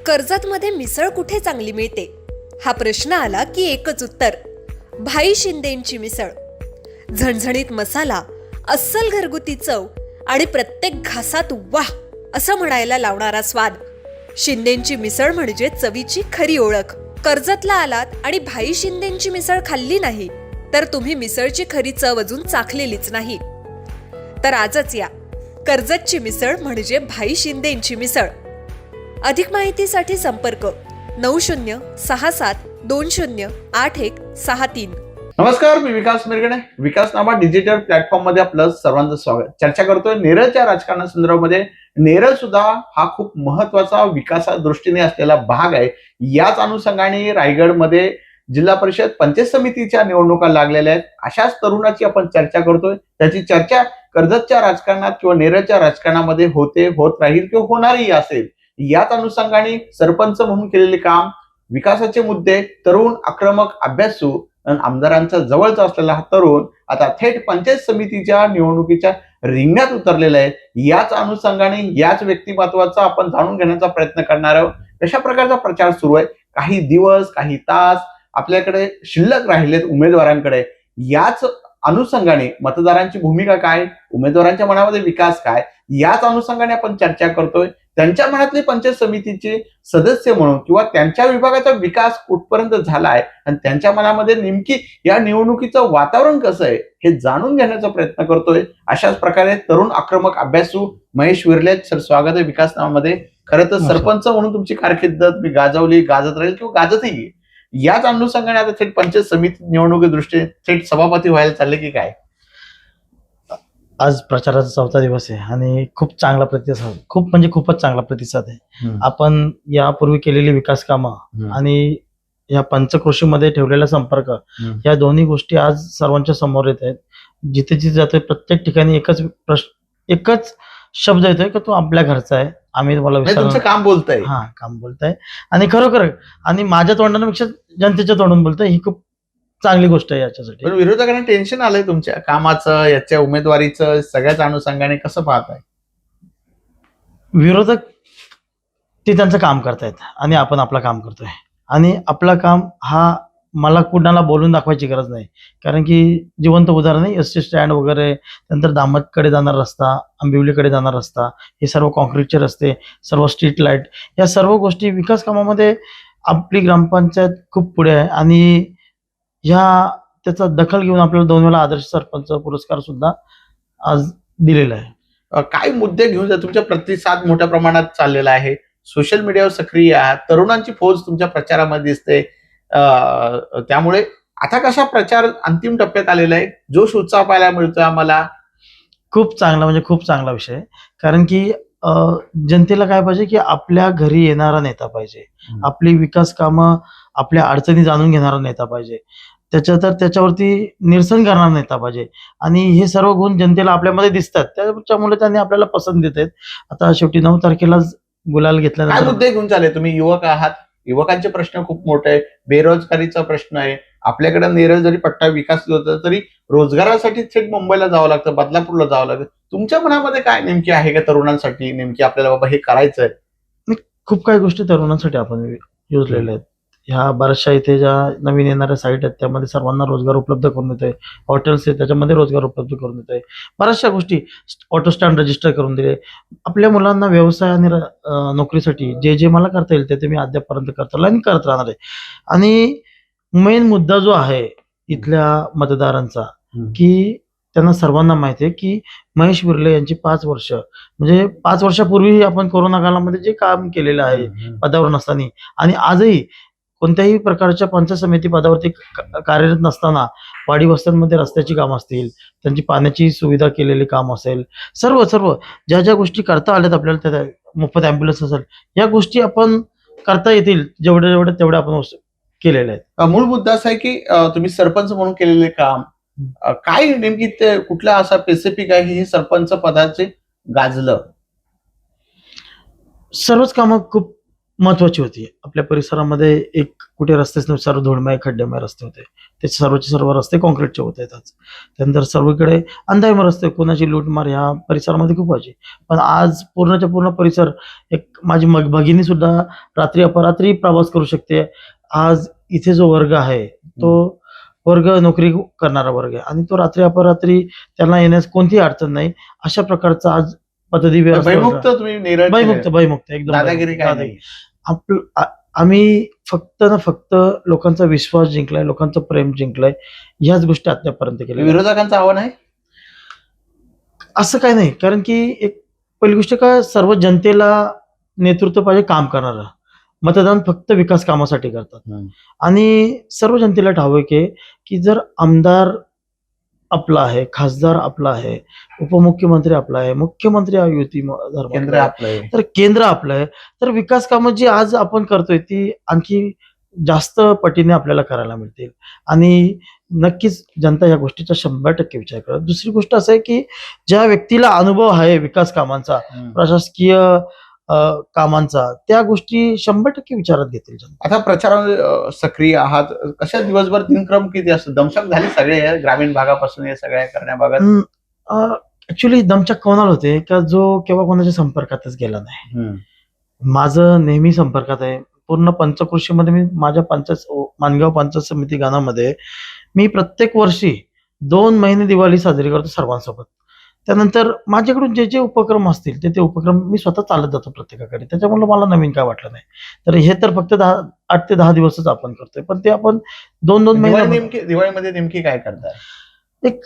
कर्जतमध्ये मिसळ कुठे चांगली मिळते हा प्रश्न आला की एकच उत्तर, भाई शिंदेंची मिसळ. झणझणीत मसाला, अस्सल घरगुती चव आणि प्रत्येक घासात वाह असं म्हणायला लावणारा स्वाद. शिंदेंची मिसळ म्हणजे चवीची खरी ओळख. कर्जतला आलात आणि भाई शिंदेंची मिसळ खाल्ली नाही तर तुम्ही मिसळची खरी चव अजून चाखलेलीच नाही. तर आजच या, कर्जतची मिसळ म्हणजे भाई शिंदेंची मिसळ. अधिक माहितीसाठी संपर्क 9067208163. नमस्कार, मी विकास मिरगणे. विकासनामा डिजिटल प्लॅटफॉर्म मध्ये आपलं सर्वांचं स्वागत. चर्चा करतोय नेरळच्या राजकारणासंदर्भामध्ये. नेरळ सुद्धा हा खूप महत्वाचा विकासा दृष्टीने असलेला भाग आहे. याच अनुषंगाने रायगडमध्ये जिल्हा परिषद पंचायत समितीच्या निवडणुका लागलेल्या आहेत. अशाच तरुणाची आपण चर्चा करतोय. त्याची चर्चा कर्जतच्या राजकारणात किंवा नेरळच्या राजकारणामध्ये होत राहील किंवा होणारही असेल. याच अनुषंगाने सरपंच म्हणून केलेले काम, विकासाचे मुद्दे, तरुण आक्रमक अभ्यासू आमदारांचा जवळचा असलेला हा तरुण आता थेट पंचायत समितीच्या निवडणुकीच्या रिंगणात उतरलेला आहे. याच अनुषंगाने याच व्यक्तिमत्वाचा आपण जाणून घेण्याचा प्रयत्न करणार आहोत. कशा प्रकारचा प्रचार सुरू आहे, काही दिवस काही तास आपल्याकडे शिल्लक राहिलेत उमेदवारांकडे. याच अनुषंगाने मतदारांची भूमिका काय, उमेदवारांच्या मनामध्ये विकास काय, याच अनुषंगाने आपण चर्चा करतोय. त्यांच्या मनातले पंचायत समितीचे सदस्य म्हणून किंवा त्यांच्या विभागाचा विकास कुठपर्यंत झालाय आणि त्यांच्या मनामध्ये नेमकी या निवडणुकीचं वातावरण कसं आहे हे जाणून घेण्याचा प्रयत्न करतोय. अशाच प्रकारे तरुण आक्रमक अभ्यासू महेश विर्ले सर, स्वागत आहे विकासनामामध्ये. खरं तर सरपंच म्हणून तुमची कारकीर्द मी गाजवली, गाजत राहील किंवा गाजतही. याच अनुषंगाने आता थेट पंचायत समिती निवडणुकी दृष्टीने थेट सभापती व्हायला चालले की काय? आज प्रचाराचा 4था दिवस आहे आणि खूप चांगला प्रतिसाद, खूपच चांगला प्रतिसाद आहे. आपण यापूर्वी केलेली विकास कामं आणि या पंचक्रोशीमध्ये ठेवलेला संपर्क, या दोन्ही गोष्टी आज सर्वांच्या समोर येत आहेत. जिथे जिथे जातोय प्रत्येक ठिकाणी एकच शब्द येतोय की तो आपल्या घरचा आहे, आम्ही तुम्हाला तुमचं काम बोलताय. काम बोलताय आणि खरोखर आणि माझ्या तोंडापेक्षा जनतेच्या तोंडून बोलताय. ही खूप चांगली गोष्ट आहे याच्यासाठी. पण विरोधकांना टेन्शन आलंय तुमच्या कामाचं, याच्या उमेदवारीचं, सगळ्याच अनुषंगाने कसं पाहताय? विरोधक ते त्यांचं काम करतायत आणि आपण आपलं काम करतोय. आणि आपलं काम हा मला कुणाला बोलून दाखवायची गरज नाही, कारण की जिवंत उदाहरण आहे. एस टी स्टँड वगैरे, नंतर दामतकडे जाणार रस्ता, आंबिवलीकडे जाणार रस्ता, हे सर्व कॉन्क्रीटचे रस्ते, सर्व स्ट्रीट लाईट, या सर्व गोष्टी विकास कामामध्ये आपली ग्रामपंचायत खूप पुढे आहे. आणि त्याचा दखल घेऊन आपल्याला 2 वेळा आदर्श सरपंच पुरस्कार सुद्धा आज दिलेला आहे. काय मुद्दे घेऊन तुमचा प्रतिसाद मोठ्या प्रमाणात चाललेला आहे? सोशल मीडियावर सक्रिय आहात, तरुणांची फौज तुमच्या प्रचारामध्ये दिसते. त्यामुळे आता कसा प्रचार अंतिम टप्प्यात आलेला आहे? जोश उत्साह पाहायला मिळतोय आम्हाला. खूप चांगला विषय आहे. कारण की जनतेला काय पाहिजे की आपल्या घरी येणारा नेता पाहिजे, आपली विकास कामं, आपल्या अडचणी जाणून घेणारा नेता पाहिजे, त्याच्यावरती निरसन करणारा नेता पाहिजे. आणि हे सर्व गुण जनतेला आपल्यामध्ये दिसतात, त्याच्यामुळे त्यांनी आपल्याला पसंत देत आहेत. आता शेवटी 9 तारखेलाच गुलाल काय घेतल्यानंतर मुद्दे घेऊन चालले? तुम्ही युवक आहात, युवकांचे प्रश्न खूप मोठे आहे. बेरोजगारीचा प्रश्न आहे आपल्याकडे. नेरळ जरी पट्टा विकास होता तरी रोजगारासाठी थेट मुंबईला जावं लागतं, बदलापूरला जावं लागतं. तुमच्या मनामध्ये काय नेमकी आहे का तरुणांसाठी, नेमकी आपल्याला बाबा हे करायचंय? खूप काही गोष्टी तरुणांसाठी आपण योजलेल्या आहेत. ह्या बऱ्याचशा इथे ज्या नवीन येणाऱ्या साईट आहेत त्यामध्ये सर्वांना रोजगार उपलब्ध करून देतोय. हॉटेल्स आहेत त्याच्यामध्ये रोजगार उपलब्ध करून देतोय. बऱ्याचशा गोष्टी, ऑटो स्टँड रजिस्टर करून दिले. आपल्या मुलांना व्यवसाय आणि नोकरीसाठी जे मला करता येईल ते मी अद्यापपर्यंत करतो आणि करत राहणार आहे. आणि मेन मुद्दा जो आहे इथल्या मतदारांचा, की त्यांना सर्वांना माहिती आहे की महेश विर्ले यांची 5 वर्ष, म्हणजे 5 वर्षापूर्वी आपण कोरोना काळामध्ये जे काम केलेलं आहे पदावर नसताना, आणि आजही कोणत्याही प्रकारच्या पंचायत समिती पदावरती कार्यरत नसताना वाडी वस्त्यांमध्ये रस्त्याची कामं असतील, त्यांची पाण्याची सुविधा केलेली काम असेल, सर्व ज्या गोष्टी करता आल्यात आपल्याला, त्या मोफत ॲम्ब्युलन्स असेल, या गोष्टी आपण करता येतील तेवढ्या आपण केलेल्या आहेत. मूळ मुद्दा असा आहे की तुम्ही सरपंच म्हणून केलेले काम काय नेमकी ते कुठला असा स्पेसिफिक आहे हे सरपंच पदाचे गाजलं? सर्वच कामं खूप महत्वाची होती. आपल्या परिसरामध्ये एक कुठे रस्तेच नव्हते, सर्व धुळमय खड्डेमय रस्ते होते. ते सर्वचे सर्व रस्ते काँक्रीटचे होते आज. त्यानंतर सर्वीकडे अंधारमय रस्ते, कोणाची लूटमार ह्या परिसरामध्ये खूप व्हायची. पण आज पूर्णच्या पूर्ण परिसर, एक माझी भगिनी सुद्धा रात्री अपरात्री प्रवास करू शकते. आज इथे जो वर्ग आहे तो वर्ग नोकरी करणारा वर्ग आहे आणि तो रात्री अपरात्री त्यांना येण्यास कोणतीही अडचण नाही. अशा प्रकारचा आज पद्धती भयमुक्त तुम्ही नेरळ भयमुक्त एकदम दादागिरी काय नाही. आम्ही फक्त ना फक्त लोकांचा विश्वास जिंकलाय, लोकांचं प्रेम जिंकलंय, ह्याच गोष्टी आतापर्यंत केल्या. विरोधकांचं आव्हान आहे असं काय नाही, कारण की एक पहिली गोष्ट काय, सर्व जनतेला नेतृत्व पाहिजे काम करणारं. मतदान फक्त विकास कामासाठी करतात आणि सर्व जनतेला ठाऊक आहे की जर आमदार आपला आहे, खासदार आपला आहे, उपमुख्यमंत्री आपला आहे, मुख्यमंत्री युती धर्मातला केंद्र आहे, आपलं आहे. तर केंद्र आपलं आहे, तर विकास कामं जी आज आपण करतोय ती आणखी जास्त पटीने आपल्याला करायला मिळतील आणि नक्कीच जनता या गोष्टीचा 100% विचार करेल. दुसरी गोष्ट असं आहे की ज्या व्यक्तीला अनुभव आहे विकास कामांचा, प्रशासकीय कामांचा, त्या गोष्टी 100% विचारात घेतील जनता. आता प्रचारामध्ये सक्रिय आहात. कशा दिवसभर दिनक्रम किती असतो? दमछाक झाली सगळे या ग्रामीण भागापासून या सगळ्या करण्याबाबत? ऍक्च्युली दमछाक कोणाला होते का जो केव्हा कोणाच्या संपर्कातच गेला नाही. माझं नेहमी संपर्कात आहे. पूर्ण पंचकृषीमध्ये मी माझ्या मानगाव पंचायत समिती गावामध्ये मी प्रत्येक वर्षी 2 महिने दिवाळी साजरी करतो सर्वांसोबत. त्यानंतर माझ्याकडून जे जे उपक्रम असतील ते उपक्रम मी स्वतः चालत जातो प्रत्येकाकडे. त्याच्यामुळे मला नवीन काय वाटलं नाही. तर हे तर फक्त 8 ते 10 दिवसच आपण करतोय, पण ते आपण 2-2 महिने. दिवाळीमध्ये नेमकी काय करताय? एक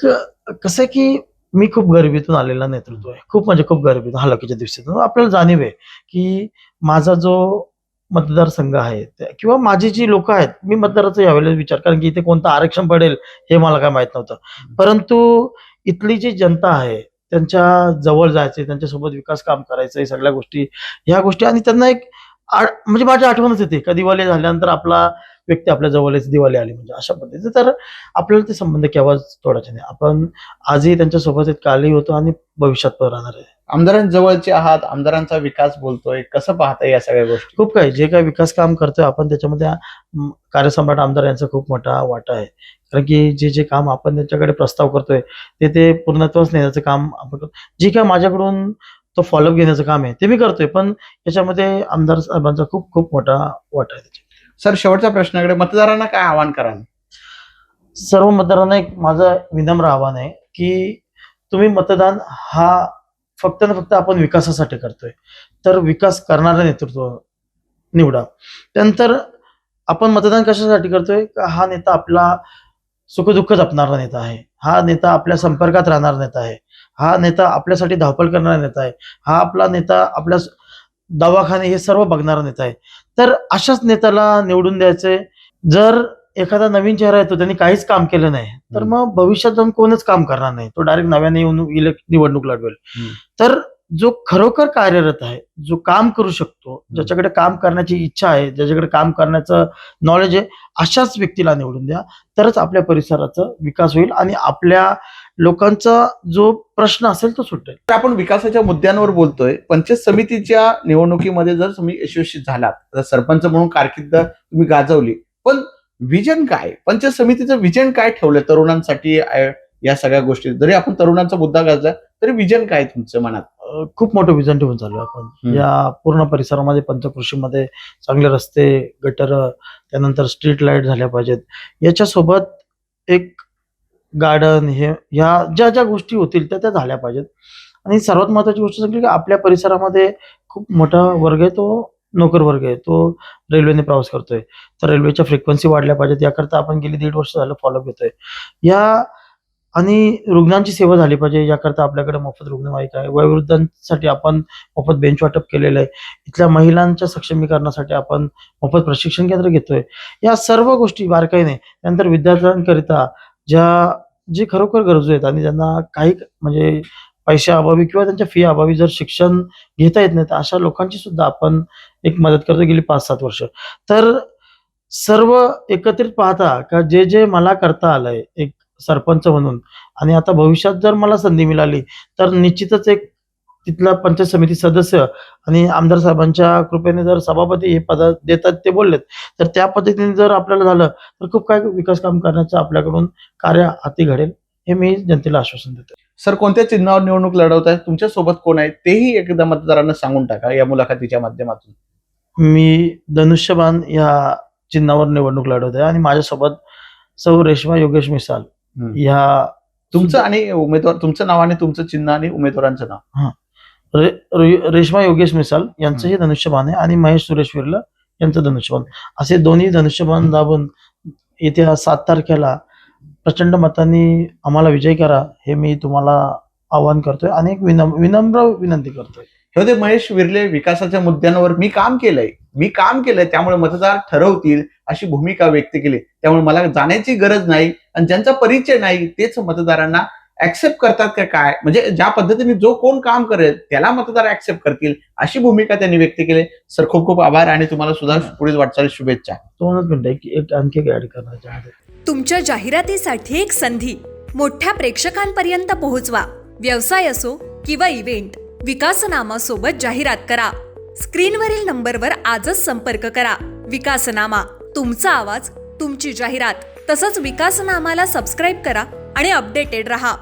कसं आहे की मी खूप गरिबीतून आलेला नेतृत्व आहे. खूप म्हणजे खूप गरिबीतून, हलाखीच्या दिवसातून. आपल्याला जाणीव आहे की माझा जो मतदारसंघ आहे किंवा माझी जी लोक आहेत, मी मतदाराचा यावेळेला विचार, कारण की इथे कोणतं आरक्षण पडेल हे मला काय माहित नव्हतं. परंतु इथली जी जनता आहे त्यांच्या जवळ जायचंय, त्यांच्यासोबत विकास काम करायचंय, सगळ्या गोष्टी ह्या गोष्टी, आणि त्यांना एक म्हणजे माझी आठवणच येते का दिवाळी झाल्यानंतर आपला व्यक्ती आपल्या जवळच दिवाळी आली म्हणजे अशा पद्धतीचे. तर आपल्याला ते संबंध केव्हाच तोडायचे नाही. आपण आजही त्यांच्यासोबत कालही होतो आणि भविष्यात पण राहणार आहे. आमदारांजवळचे आहात, आमदारांचा विकास बोलतोय, कसं पाहताय या सगळ्या गोष्टी? खूप काही जे काही विकास काम करतोय आपण त्याच्यामध्ये कार्यसम्राट आमदार यांचा खूप मोठा वाटा आहे. कारण की जे जे काम आपण त्यांच्याकडे प्रस्ताव करतोय ते पूर्णत्वास नेण्याचं काम आपण करतो. जे काय माझ्याकडून तो फॉलोअप घेण्याचं काम आहे ते मी करतोय, पण याच्यामध्ये आमदार साहेबांचा खूप खूप मोठा वाटा आहे त्याच्यात. सर, शेवटच्या प्रश्नाकडे, मतदारांना काय आवाहन कराल? सर्व मतदारांना एक माझं विनम्र आव्हान आहे की तुम्ही मतदान हा फक्त ना फक्त आपण विकासासाठी करतोय, तर विकास करणारं नेतृत्व निवडा. त्यानंतर आपण मतदान कशासाठी करतोय का हा नेता आपला सुखदुःख जपणारा नेता आहे, हा नेता आपल्या संपर्कात राहणारा नेता आहे, हा नेता आपल्यासाठी धावपळ करणारा नेता आहे, हा आपला नेता आपल्या दवाखाने हे सर्व बघणारा नेता आहे. तर अशाच नेत्याला निवडून द्यायचंय. जर एखादा नवीन चेहरा येतो, त्यांनी काहीच काम केलं नाही, तर मग भविष्यात जाऊन कोणच काम करणार नाही. तो डायरेक्ट नव्याने येऊन निवडणूक लढवेल. तर जो खरोखर कार्यरत आहे, जो काम करू शकतो, ज्याच्याकडे काम करण्याची इच्छा आहे, ज्याच्याकडे काम करण्याचं नॉलेज आहे, अशाच व्यक्तीला निवडून द्या. तरच आपल्या परिसराचा विकास होईल आणि आपल्या लोकांचा जो प्रश्न असेल तो सुटेल. तर आपण विकासाच्या मुद्द्यांवर बोलतोय. पंचायत समितीच्या निवडणुकीमध्ये जर तुम्ही यशस्वी झालात, तर सरपंच म्हणून कारकीर्द तुम्ही गाजवली, पण विजन काय? पंचायत समितीचं विजन काय ठेवलं तरुणांसाठी? या सगळ्या गोष्टी जरी आपण तरुणांचा मुद्दा गाजला तरी विजन काय तुमचं मनात? खूप मोठं विजन ठेवून चालू आपण या पूर्ण परिसरामध्ये. पंचकृषीमध्ये चांगले रस्ते, गटर, त्यानंतर स्ट्रीट लाईट झाल्या पाहिजेत. याच्यासोबत एक गार्डन, हे ह्या ज्या ज्या गोष्टी होतील त्या झाल्या पाहिजेत. आणि सर्वात महत्वाची गोष्ट सांगली की आपल्या परिसरामध्ये खूप मोठा वर्ग आहे, तो नोकर वर्ग आहे, तो रेल्वेने प्रवास करतोय. तर रेल्वेच्या फ्रिक्वेन्सी वाढल्या पाहिजेत, याकरता आपण गेली 1.5 वर्ष झालं फॉलोअप घेतोय. या आणि रुग्णांची सेवा झाली पाहिजे, याकरता आपल्याकडे मोफत रुग्णवाहिका आहे. वयोवृद्धांसाठी आपण मोफत बेंच वाटप केलेलं आहे. इथल्या महिलांच्या सक्षमीकरणासाठी आपण मोफत प्रशिक्षण केंद्र घेतोय. या सर्व गोष्टी बारकाईने. त्यानंतर विद्यार्थ्यांकरिता जे खरोखर गरजू आहेत आणि ज्यांना काही म्हणजे पैशाअभावी किंवा त्यांच्या फी अभावी जर शिक्षण घेता येत नाही, तर अशा लोकांची सुद्धा आपण एक मदत करतो गेली 5-7 वर्ष. तर सर्व एकत्रित पाहता का जे मला करता आलंय एक सरपंच म्हणून, आणि आता भविष्यात जर मला संधी मिळाली तर निश्चितच एक तिथला पंचायत समिती सदस्य आणि आमदार साहेबांच्या कृपेने जर सभापती हे पद देतात ते बोललेत, तर त्या पद्धतीने जर आपल्याला झालं तर खूप काय विकास काम करण्याचं आपल्याकडून कार्य हाती घडेल, हे मी जनतेला आश्वासन देतो. सर, कोणत्या चिन्हावर निवडणूक लढवत आहे, तुमच्या सोबत कोण आहे तेही एकदा मतदारांना सांगून टाका या मुलाखतीच्या माध्यमातून. मी धनुष्यबाण या चिन्हावर निवडणूक लढवत आहे आणि माझ्यासोबत सौ रेश्मा योगेश मिसाल ह्या तुमचं आणि उमेदवार, तुमचं नाव आणि तुमचं चिन्ह आणि उमेदवारांचं नाव. रेश्मा योगेश मिसाल यांचंही धनुष्यबाण आहे आणि महेश सुरेश विर्ला यांचं धनुष्यबाण, असे दोन्ही धनुष्यबाण दाबून येत्या 7 तारखेला प्रचंड मतांनी आम्हाला विजय करा, हे मी तुम्हाला आवाहन करतोय आणि एक विनम्र विनंती करतोय. हे होते महेश विर्ले. विकासाच्या मुद्द्यांवर मी काम केलंय त्यामुळे मतदार ठरवतील अशी भूमिका व्यक्त केली. त्यामुळे मला जाण्याची गरज नाही आणि ज्यांचा परिचय नाही तेच मतदारांना ऍक्सेप्ट करतात का काय, म्हणजे ज्या पद्धतीने जो कोण काम करेल त्याला मतदार ऍक्सेप्ट करतील अशी भूमिका त्यांनी व्यक्त केली. सर, खूप खूप आभार आणि तुम्हाला सुद्धा पुढील वाटचाल शुभेच्छा. 2 मिनिटं आणखी एक ऍड करण्याच्या आहे. तुमच्या जाहिरातीसाठी एक संधी मोठ्या प्रेक्षकांपर्यंत पोहोचवा. व्यवसाय असो किंवा इव्हेंट, विकासनामा सोबत जाहिरात करा. स्क्रीनवरील नंबरवर आजच संपर्क करा. विकासनामा, तुमचा आवाज, तुमची जाहिरात. तसंच विकासनामाला सबस्क्राईब करा आणि अपडेटेड रहा.